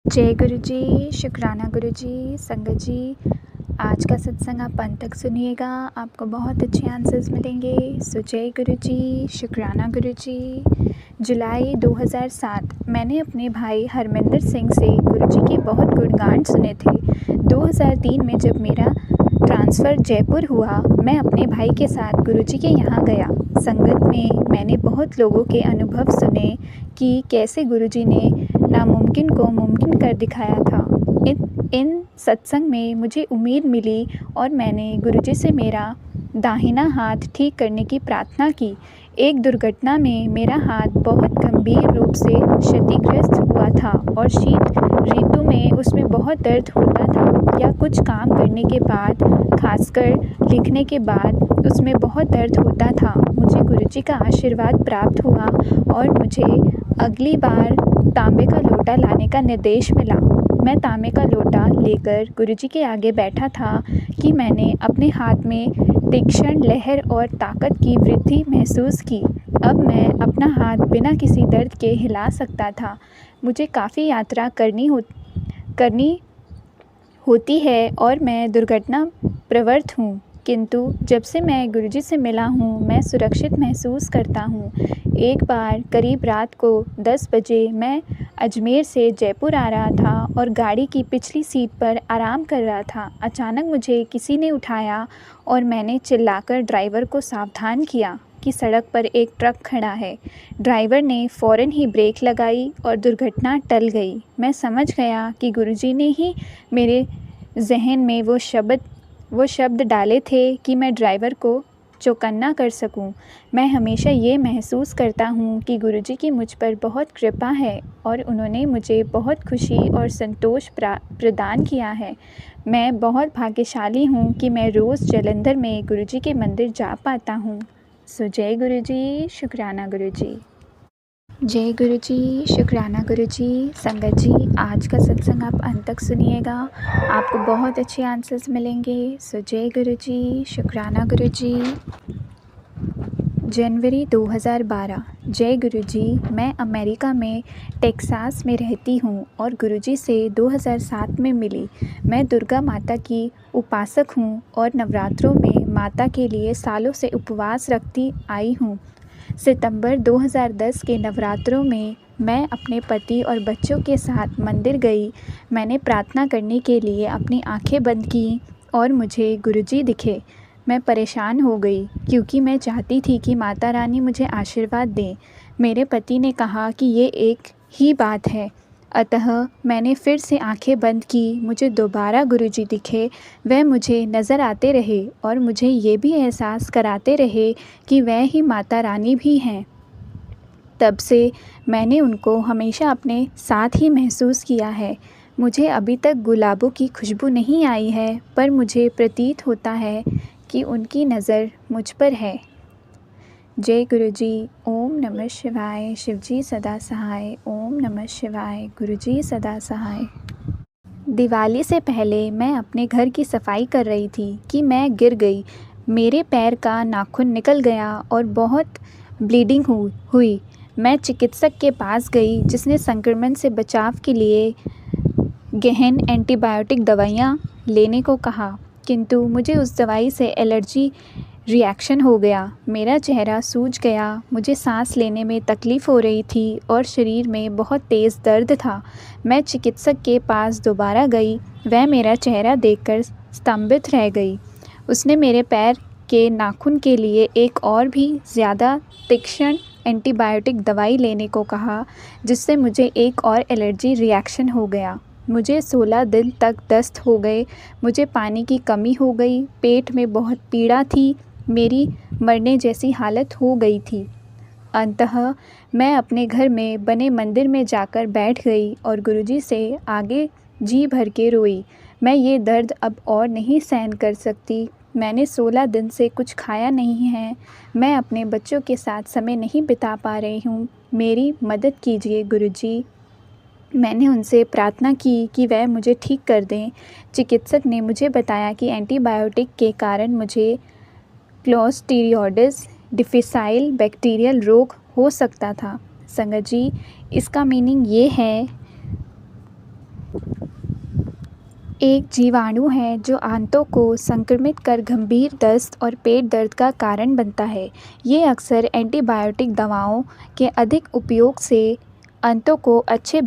जय गुरु जी, शुक्राना गुरु जी, संगत जी। आज का सत्संग आप अंत तक सुनिएगा, आपको बहुत अच्छे आंसर्स मिलेंगे। सो जय गुरु जी, शुक्राना गुरु जी। जुलाई 2007 मैंने अपने भाई हरमिंदर सिंह से गुरु जी के बहुत गुणगान सुने थे। 2003 में जब मेरा ट्रांसफ़र जयपुर हुआ, मैं अपने भाई के साथ गुरु जी के यहाँ गया। संगत में मैंने बहुत लोगों के अनुभव सुने कि कैसे गुरु जी ने नामुमकिन को मुमकिन कर दिखाया था। इन सत्संग में मुझे उम्मीद मिली और मैंने गुरुजी से मेरा दाहिना हाथ ठीक करने की प्रार्थना की। एक दुर्घटना में मेरा हाथ बहुत गंभीर रूप से क्षतिग्रस्त हुआ था और शीत ऋतु में उसमें बहुत दर्द होता था, या कुछ काम करने के बाद, खासकर लिखने के बाद उसमें बहुत दर्द होता था। मुझे गुरुजी का आशीर्वाद प्राप्त हुआ और मुझे अगली बार तांबे का लोटा लाने का निर्देश मिला। मैं तांबे का लोटा लेकर गुरुजी के आगे बैठा था कि मैंने अपने हाथ में तीक्ष्ण लहर और ताकत की वृद्धि महसूस की। अब मैं अपना हाथ बिना किसी दर्द के हिला सकता था। मुझे काफ़ी यात्रा करनी होती है और मैं दुर्घटना प्रवृत्त हूँ, किंतु जब से मैं गुरुजी से मिला हूँ मैं सुरक्षित महसूस करता हूँ। एक बार करीब रात को 10 बजे मैं अजमेर से जयपुर आ रहा था और गाड़ी की पिछली सीट पर आराम कर रहा था। अचानक मुझे किसी ने उठाया और मैंने चिल्लाकर ड्राइवर को सावधान किया कि सड़क पर एक ट्रक खड़ा है। ड्राइवर ने फ़ौरन ही ब्रेक लगाई और दुर्घटना टल गई। मैं समझ गया कि गुरुजी ने ही मेरे जहन में वो शब्द डाले थे कि मैं ड्राइवर को चौकन्ना कर सकूं। मैं हमेशा ये महसूस करता हूँ कि गुरुजी की मुझ पर बहुत कृपा है और उन्होंने मुझे बहुत खुशी और संतोष प्रदान किया है। मैं बहुत भाग्यशाली हूँ कि मैं रोज़ जालंधर में गुरुजी के मंदिर जा पाता हूँ। सो जय गुरु जी, शुक्राना गुरु जी। जय गुरु जी, शुक्राना गुरु जी। संगत जी, आज का सत्संग आप अंत तक सुनिएगा, आपको बहुत अच्छे आंसर्स मिलेंगे। सो जय गुरु जी, शुक्राना गुरु जी। जनवरी 2012। जय गुरु जी, मैं अमेरिका में टेक्सास में रहती हूँ और गुरुजी से 2007 में मिली। मैं दुर्गा माता की उपासक हूँ और नवरात्रों में माता के लिए सालों से उपवास रखती आई हूँ। सितंबर 2010 के नवरात्रों में मैं अपने पति और बच्चों के साथ मंदिर गई। मैंने प्रार्थना करने के लिए अपनी आंखें बंद की और मुझे गुरुजी दिखे। मैं परेशान हो गई क्योंकि मैं चाहती थी कि माता रानी मुझे आशीर्वाद दें। मेरे पति ने कहा कि ये एक ही बात है। अतः मैंने फिर से आंखें बंद की। मुझे दोबारा गुरुजी दिखे। वह मुझे नज़र आते रहे और मुझे ये भी एहसास कराते रहे कि वह ही माता रानी भी हैं। तब से मैंने उनको हमेशा अपने साथ ही महसूस किया है। मुझे अभी तक गुलाबों की खुशबू नहीं आई है, पर मुझे प्रतीत होता है कि उनकी नज़र मुझ पर है। जय गुरु जी। ओम नमः शिवाय। शिवजी सदा सहाय। ओम नमः शिवाय। गुरुजी सदा सहाय। दिवाली से पहले मैं अपने घर की सफाई कर रही थी कि मैं गिर गई। मेरे पैर का नाखून निकल गया और बहुत ब्लीडिंग हुई। मैं चिकित्सक के पास गई जिसने संक्रमण से बचाव के लिए गहन एंटीबायोटिक दवाइयाँ लेने को कहा, किंतु मुझे उस दवाई से एलर्जी रिएक्शन हो गया। मेरा चेहरा सूज गया। मुझे सांस लेने में तकलीफ़ हो रही थी और शरीर में बहुत तेज़ दर्द था। मैं चिकित्सक के पास दोबारा गई। वह मेरा चेहरा देखकर स्तंभित रह गई। उसने मेरे पैर के नाखून के लिए एक और भी ज़्यादा तीक्ष्ण एंटीबायोटिक दवाई लेने को कहा, जिससे मुझे एक और एलर्जी रिएक्शन हो गया। मुझे 16 दिन तक दस्त हो गए। मुझे पानी की कमी हो गई। पेट में बहुत पीड़ा थी। मेरी मरने जैसी हालत हो गई थी। अंततः मैं अपने घर में बने मंदिर में जाकर बैठ गई और गुरुजी से आगे जी भर के रोई। मैं ये दर्द अब और नहीं सहन कर सकती। मैंने 16 दिन से कुछ खाया नहीं है। मैं अपने बच्चों के साथ समय नहीं बिता पा रही हूँ। मेरी मदद कीजिए गुरुजी। मैंने उनसे प्रार्थना की कि वह मुझे ठीक कर दें। चिकित्सक ने मुझे बताया कि एंटीबायोटिक के कारण मुझे क्लोस्ट्रीडियोसिस डिफिसाइल बैक्टीरियल रोग हो सकता था। संगत जी, इसका मीनिंग ये है एक जीवाणु है जो आंतों को संक्रमित कर गंभीर दस्त और पेट दर्द का कारण बनता है। ये अक्सर एंटीबायोटिक दवाओं के अधिक उपयोग से आंतों को अच्छे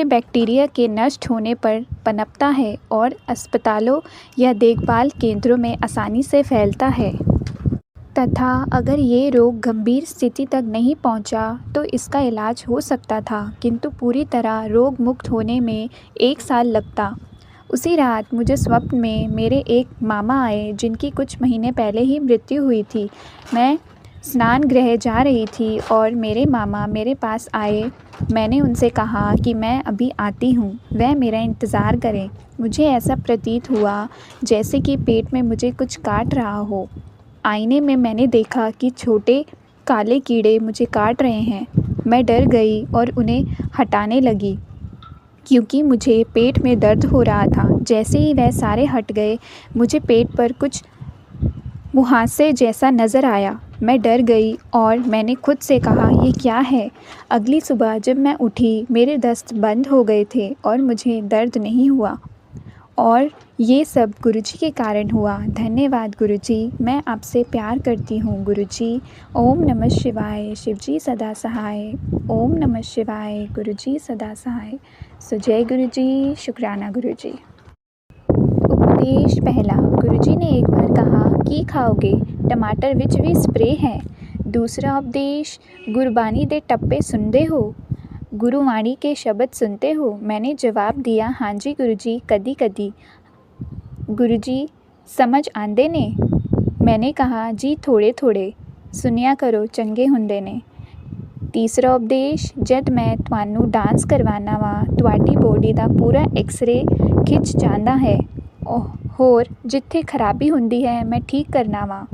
बैक्टीरिया के नष्ट होने पर पनपता है और अस्पतालों या देखभाल केंद्रों में आसानी से फैलता है। तथा अगर ये रोग गंभीर स्थिति तक नहीं पहुंचा तो इसका इलाज हो सकता था, किंतु पूरी तरह रोग मुक्त होने में 1 साल लगता। उसी रात मुझे स्वप्न में मेरे एक मामा आए जिनकी कुछ महीने पहले ही मृत्यु हुई थी। मैं स्नान गृह जा रही थी और मेरे मामा मेरे पास आए। मैंने उनसे कहा कि मैं अभी आती हूँ, वह मेरा इंतज़ार करें। मुझे ऐसा प्रतीत हुआ जैसे कि पेट में मुझे कुछ काट रहा हो। आईने में मैंने देखा कि छोटे काले कीड़े मुझे काट रहे हैं। मैं डर गई और उन्हें हटाने लगी क्योंकि मुझे पेट में दर्द हो रहा था। जैसे ही वह सारे हट गए, मुझे पेट पर कुछ मुहासे जैसा नज़र आया। मैं डर गई और मैंने खुद से कहा, ये क्या है? अगली सुबह जब मैं उठी, मेरे दस्त बंद हो गए थे और मुझे दर्द नहीं हुआ। और ये सब गुरुजी के कारण हुआ। धन्यवाद गुरुजी, मैं आपसे प्यार करती हूँ गुरुजी। ओम नमः शिवाय, शिवजी सदा सहाय। ओम नमः शिवाय, गुरुजी सदा सहाय। सो जय गुरुजी, शुक्राना गुरुजी। उपदेश पहला। गुरुजी ने एक बार कहा, की खाओगे? टमाटर विच भी स्प्रे है। दूसरा उपदेश, गुरबानी दे टप्पे सुनते हो? गुरुवाणी के शब्द सुनते हो? मैंने जवाब दिया, हाँ जी गुरुजी, कदी कदी। गुरुजी समझ आंदे ने? मैंने कहा, जी थोड़े थोड़े। सुनिया करो, चंगे हुंदे ने। तीसरा उपदेश, जद मैं ਤੁਹਾਨੂੰ डांस करवाना वा ਤੁਹਾਡੀ बॉडी ਦਾ पूरा एक्सरे खिंच ਜਾਂਦਾ है होर जिथे खराबी हुंदी है मैं ठीक करना वा।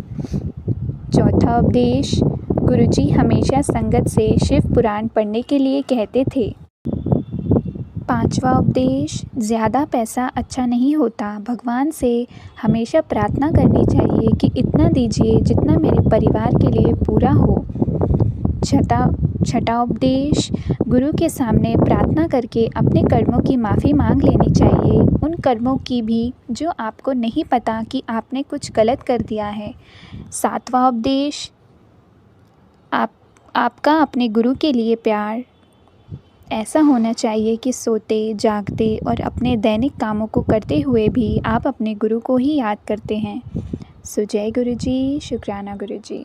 चौथा उपदेश, गुरुजी हमेशा संगत से शिव पुराण पढ़ने के लिए कहते थे। पांचवा उपदेश, ज़्यादा पैसा अच्छा नहीं होता। भगवान से हमेशा प्रार्थना करनी चाहिए कि इतना दीजिए जितना मेरे परिवार के लिए पूरा हो। छठा उपदेश, गुरु के सामने प्रार्थना करके अपने कर्मों की माफ़ी मांग लेनी चाहिए, उन कर्मों की भी जो आपको नहीं पता कि आपने कुछ गलत कर दिया है। सातवां उपदेश, आपका अपने गुरु के लिए प्यार ऐसा होना चाहिए कि सोते जागते और अपने दैनिक कामों को करते हुए भी आप अपने गुरु को ही याद करते हैं। सो जय गुरुजी, शुक्राना गुरुजी।